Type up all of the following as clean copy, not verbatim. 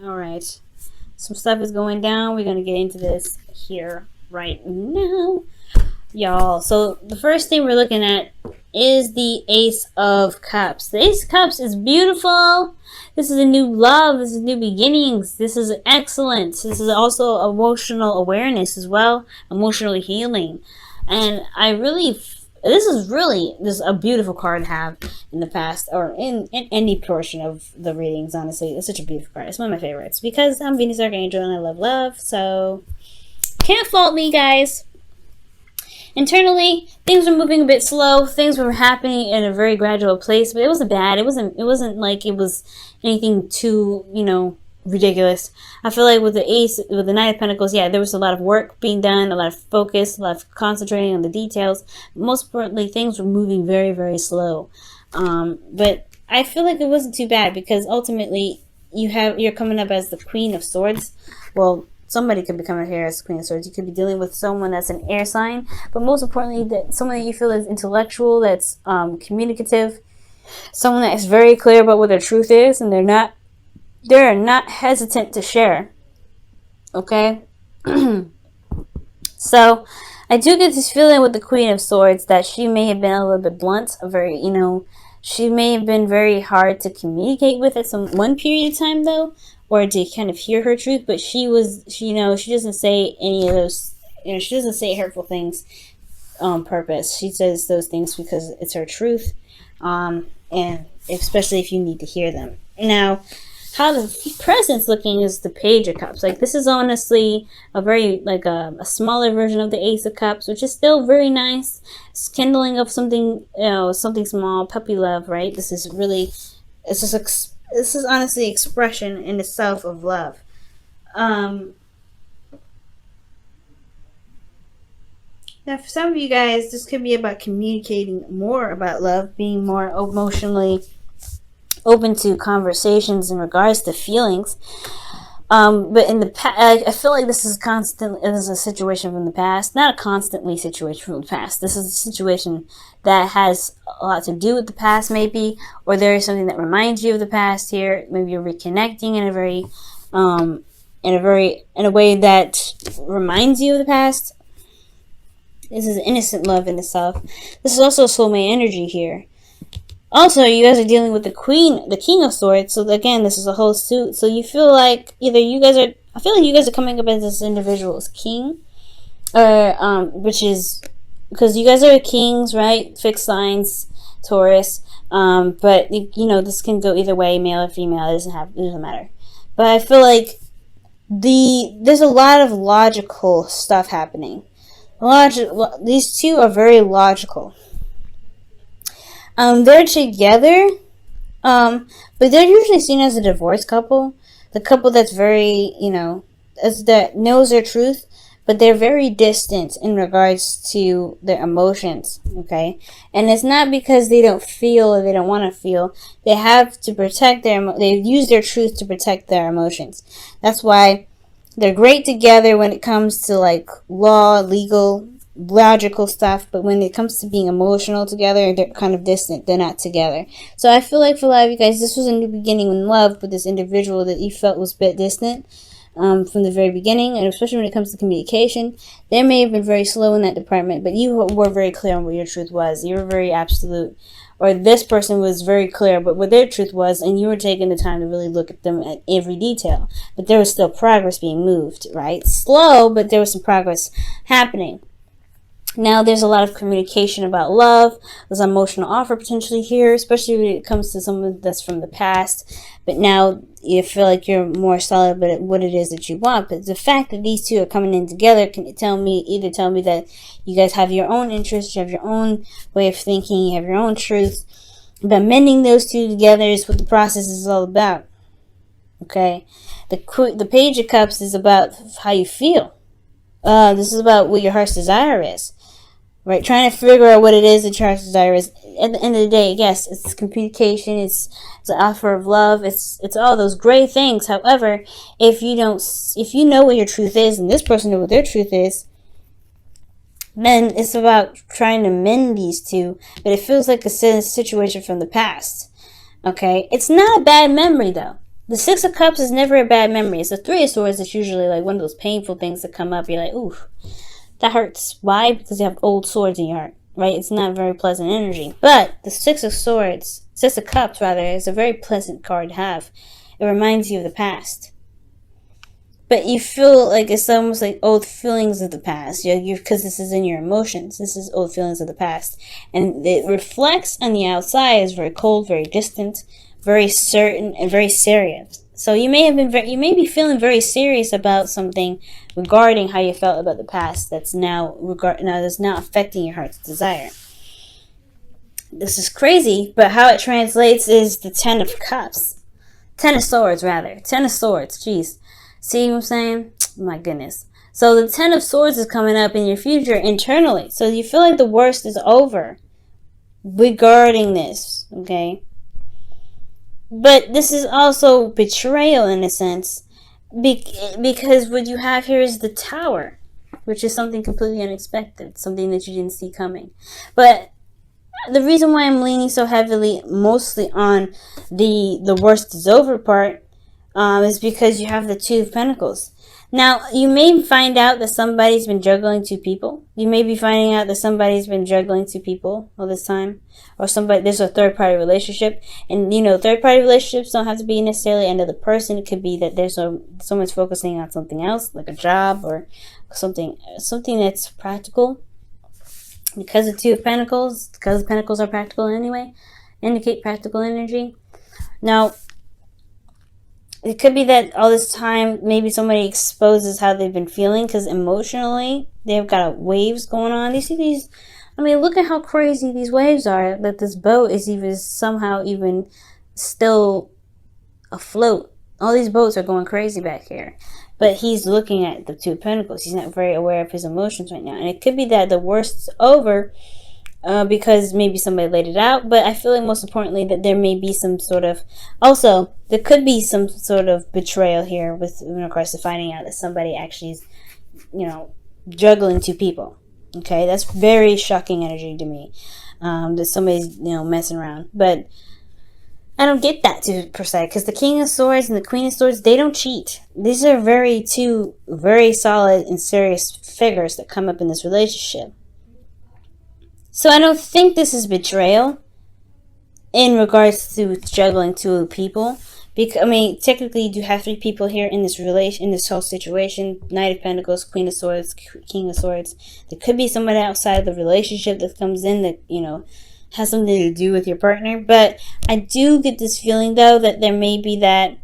All right. Some stuff is going down. We're going to get into this here right now, y'all. So the first thing we're looking at is the Ace of Cups. The Ace of Cups is beautiful. This is a new love. This is new beginnings. This is excellent. This is also emotional awareness as well, emotional healing. And this is a beautiful card to have in the past or in any portion of the readings. Honestly, it's such a beautiful card. It's one of my favorites because I'm Venus Archangel and I love love. So can't fault me, guys. Internally, things were moving a bit slow. Things were happening in a very gradual pace, but it wasn't bad. It wasn't like it was anything too, ridiculous. I feel like with the Knight of Pentacles, yeah, there was a lot of work being done, a lot of focus, a lot of concentrating on the details. Most importantly, things were moving very, very slow. But I feel like it wasn't too bad because ultimately you're coming up as the Queen of Swords. Well, somebody could be coming here as Queen of Swords. You could be dealing with someone that's an air sign, but most importantly, that someone that you feel is intellectual, that's communicative, someone that is very clear about what their truth is, and they're not hesitant to share. Okay? So, I do get this feeling with the Queen of Swords that she may have been a little bit blunt, she may have been very hard to communicate with at one period of time, though, or to kind of hear her truth, but she doesn't say any of those, she doesn't say hurtful things on purpose. She says those things because it's her truth, and especially if you need to hear them. Now, how the present's looking is the Page of Cups. Like, this is honestly a very, a smaller version of the Ace of Cups, which is still very nice. It's kindling of something, something small, puppy love, right? This is honestly expression in itself of love. Now, for some of you guys, this could be about communicating more about love, being more emotionally open to conversations in regards to feelings. But in the past, I feel like this is a situation from the past, not a constantly situation from the past. This is a situation that has a lot to do with the past, maybe, or there is something that reminds you of the past here. Maybe you're reconnecting in a way that reminds you of the past. This is innocent love in itself. This is also soulmate energy here. Also, you guys are dealing with the King of Swords. So again, this is a whole suit. So you feel like I feel like you guys are coming up as this individual as king, or which is because you guys are kings, right? Fixed signs, Taurus. But this can go either way, male or female. It doesn't matter. But I feel like there's a lot of logical stuff happening. These two are very logical. They're together, but they're usually seen as a divorced couple. The couple that's very, that knows their truth, but they're very distant in regards to their emotions, okay? And it's not because they don't feel or they don't want to feel. They have to protect they use their truth to protect their emotions. That's why they're great together when it comes to, law, legal, logical stuff, but when it comes to being emotional together, they're kind of distant. They're not together. So I feel like for a lot of you guys, this was a new beginning in love with this individual that you felt was a bit distant from the very beginning, and especially when it comes to communication. They may have been very slow in that department, but you were very clear on what your truth was. You were very absolute, or this person was very clear about what their truth was, and you were taking the time to really look at them at every detail. But there was still progress being moved, right? Slow, but there was some progress happening. Now, there's a lot of communication about love. There's an emotional offer potentially here, especially when it comes to someone that's from the past. But now you feel like you're more solid about what it is that you want. But the fact that these two are coming in together can either tell me that you guys have your own interests, you have your own way of thinking, you have your own truth. But mending those two together is what the process is all about. Okay? The Page of Cups is about how you feel. This is about what your heart's desire is. Right, trying to figure out what it is that your heart's desire is. At the end of the day, yes, it's communication, it's an offer of love, it's all those great things. However, if you know what your truth is, and this person knows what their truth is, then it's about trying to mend these two. But it feels like a situation from the past. Okay, it's not a bad memory though. The Six of Cups is never a bad memory. It's the Three of Swords that's usually like one of those painful things that come up. You're like, ooh, that hurts. Why? Because you have old swords in your heart, right? It's not very pleasant energy. But the Six of Cups, rather, is a very pleasant card to have. It reminds you of the past. But you feel like it's almost like old feelings of the past. Because this is in your emotions. This is old feelings of the past. And it reflects on the outside as very cold, very distant, very certain, and very serious. So you may be feeling very serious about something regarding how you felt about the past that's now affecting your heart's desire. This is crazy, but how it translates is the Ten of Cups. Ten of Swords, rather. Ten of Swords, jeez. See what I'm saying? My goodness. So the Ten of Swords is coming up in your future internally. So you feel like the worst is over regarding this, okay? But this is also betrayal in a sense, because what you have here is the Tower, which is something completely unexpected, something that you didn't see coming. But the reason why I'm leaning so heavily, mostly on the worst is over part, is because you have the Two of Pentacles. Now, you may find out that somebody's been juggling two people. You may be finding out that somebody's been juggling two people all this time. Or there's a third-party relationship. And, third-party relationships don't have to be necessarily another person. It could be that there's someone's focusing on something else, like a job or something that's practical. Because the Two of Pentacles, because Pentacles are practical anyway, indicate practical energy. Now, it could be that all this time, maybe somebody exposes how they've been feeling, because emotionally, they've got waves going on. You see these, look at how crazy these waves are, that this boat is somehow still afloat. All these boats are going crazy back here. But he's looking at the Two of Pentacles. He's not very aware of his emotions right now. And it could be that the worst's over, because maybe somebody laid it out, but I feel like most importantly that there may be some sort of, also, there could be some sort of betrayal here in regards to finding out that somebody actually is, juggling two people. Okay, that's very shocking energy to me, that somebody's, messing around. But I don't get that per se, because the King of Swords and the Queen of Swords, they don't cheat. These are two very solid and serious figures that come up in this relationship. So I don't think this is betrayal in regards to juggling two people. Because, technically you do have three people here in this whole situation. Knight of Pentacles, Queen of Swords, King of Swords. There could be somebody outside of the relationship that comes in that, has something to do with your partner. But I do get this feeling, though, that there may be that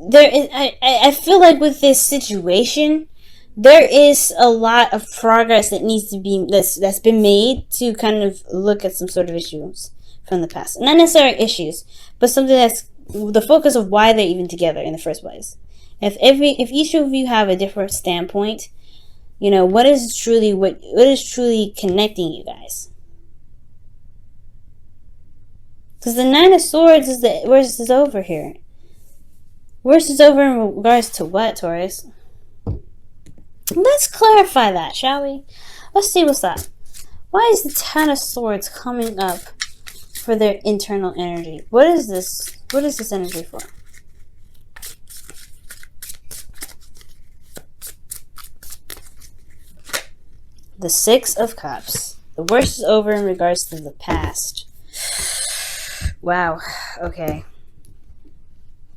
I feel like with this situation, there is a lot of progress that needs to be that's been made to kind of look at some sort of issues from the past. Not necessarily issues, but something that's the focus of why they're even together in the first place. If each of you have a different standpoint, what is truly connecting you guys? Because the Nine of Swords is the worst is over here. Worst is over in regards to what, Taurus? Let's clarify that, shall we? Let's see what's up. Why is the Ten of Swords coming up for their internal energy? What is this? What is this energy for? The Six of Cups. The worst is over in regards to the past. Wow. Okay.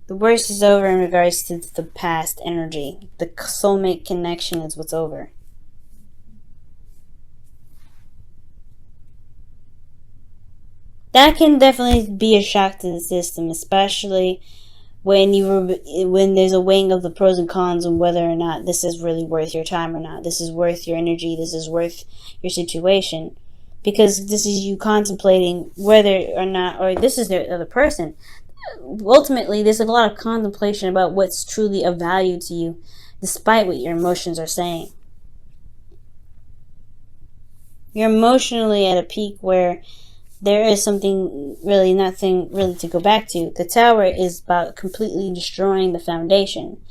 The worst is over in regards to the past energy. The soulmate connection is what's over. That can definitely be a shock to the system, especially when there's a weighing of the pros and cons on whether or not this is really worth your time or not. This is worth your energy. This is worth your situation. Because this is you contemplating whether or not, or this is the other person. Ultimately, there's a lot of contemplation about what's truly of value to you, despite what your emotions are saying. You're emotionally at a peak where there is nothing really to go back to. The Tower is about completely destroying the foundation,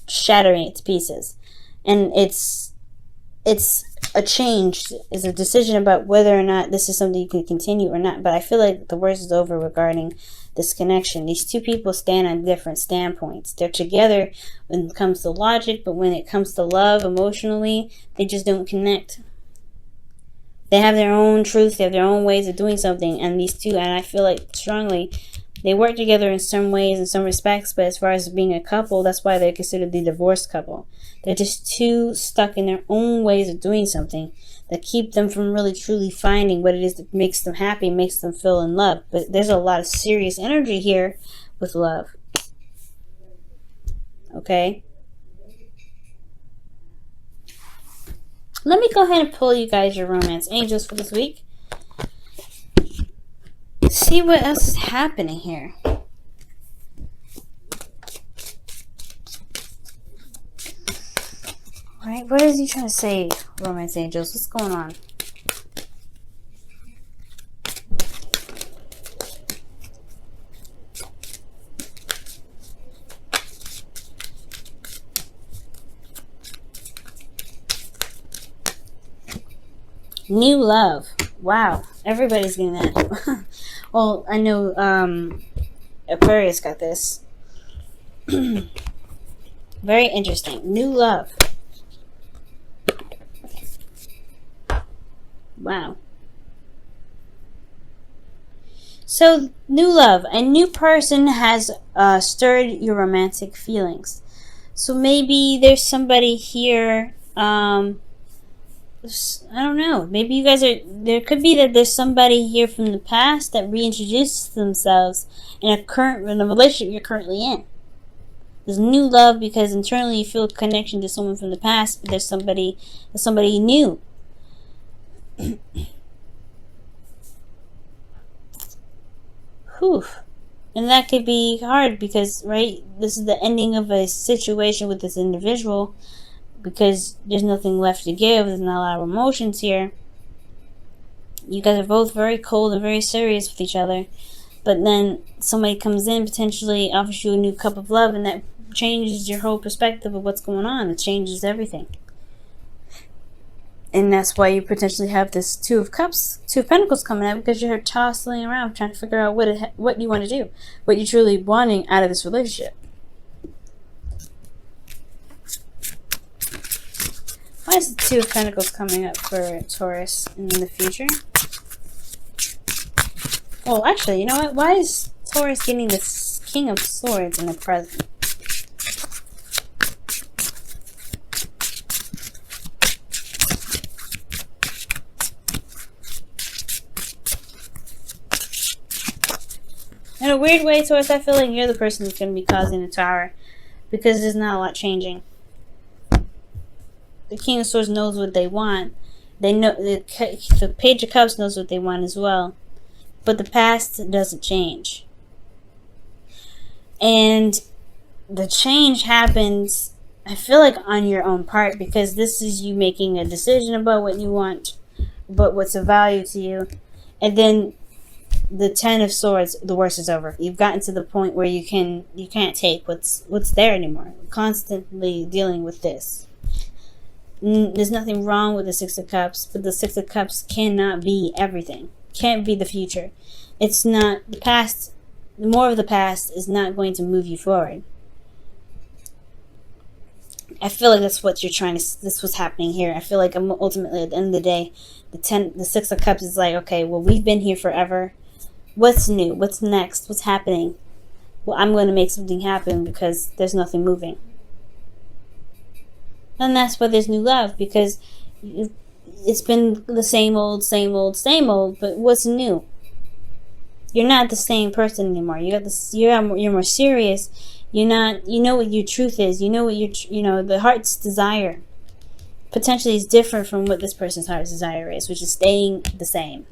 shattering it to pieces. And it's a change, is a decision about whether or not this is something you can continue or not. But I feel like the worst is over regarding this connection. These two people stand on different standpoints. They're together when it comes to logic, but when it comes to love emotionally, they just don't connect. They have their own truth, they have their own ways of doing something, and these two, and I feel like strongly, they work together in some ways, in some respects, but as far as being a couple, that's why they're considered the divorced couple. They're just too stuck in their own ways of doing something that keep them from really truly finding what it is that makes them happy, makes them feel in love. But there's a lot of serious energy here with love. Okay? Let me go ahead and pull you guys your romance angels for this week. See what else is happening here. Alright, what is he trying to say, romance angels? What's going on? New love. Wow, everybody's getting that. Well, I know Aquarius got this. Very interesting. New love. Wow. So, new love. A new person has stirred your romantic feelings. So maybe there's somebody here, I don't know. Maybe you guys are, there could be that there's somebody here from the past that reintroduces themselves in a relationship you're currently in. There's new love because internally you feel a connection to someone from the past, but there's somebody new. Whew. And that could be hard because, right, this is the ending of a situation with this individual because there's nothing left to give. There's not a lot of emotions here. You guys are both very cold and very serious with each other. But then somebody comes in, potentially offers you a new cup of love, and that changes your whole perspective of what's going on. It changes everything. And that's why you potentially have this Two of Pentacles coming out, because you're tossing around trying to figure out what you want to do, what you're truly wanting out of this relationship. Why is the Two of Pentacles coming up for Taurus in the future? Well, actually, you know what? Why is Taurus getting this King of Swords in the present? In a weird way, Taurus, I feel like you're the person that's going to be causing the tower, because there's not a lot changing. The King of Swords knows what they want. They know the Page of Cups knows what they want as well, but the past doesn't change. And the change happens, I feel like, on your own part, because this is you making a decision about what you want, about what's of value to you, and then the Ten of Swords, the worst is over. You've gotten to the point where you can't take what's there anymore. Constantly dealing with this. There's nothing wrong with the Six of Cups, but the Six of Cups cannot be everything. Can't be the future. It's not the past. More of the past is not going to move you forward. I feel like that's what you're trying to. That's what's happening here. I feel like ultimately at the end of the day, the Six of Cups is like, okay, well, we've been here forever. What's new? What's next? What's happening? Well, I'm going to make something happen because there's nothing moving. And that's why there's new love, because it's been the same old, but what's new? You're not the same person anymore. You're more serious. You know what your truth is. You know what the heart's desire potentially is different from what this person's heart's desire is, which is staying the same.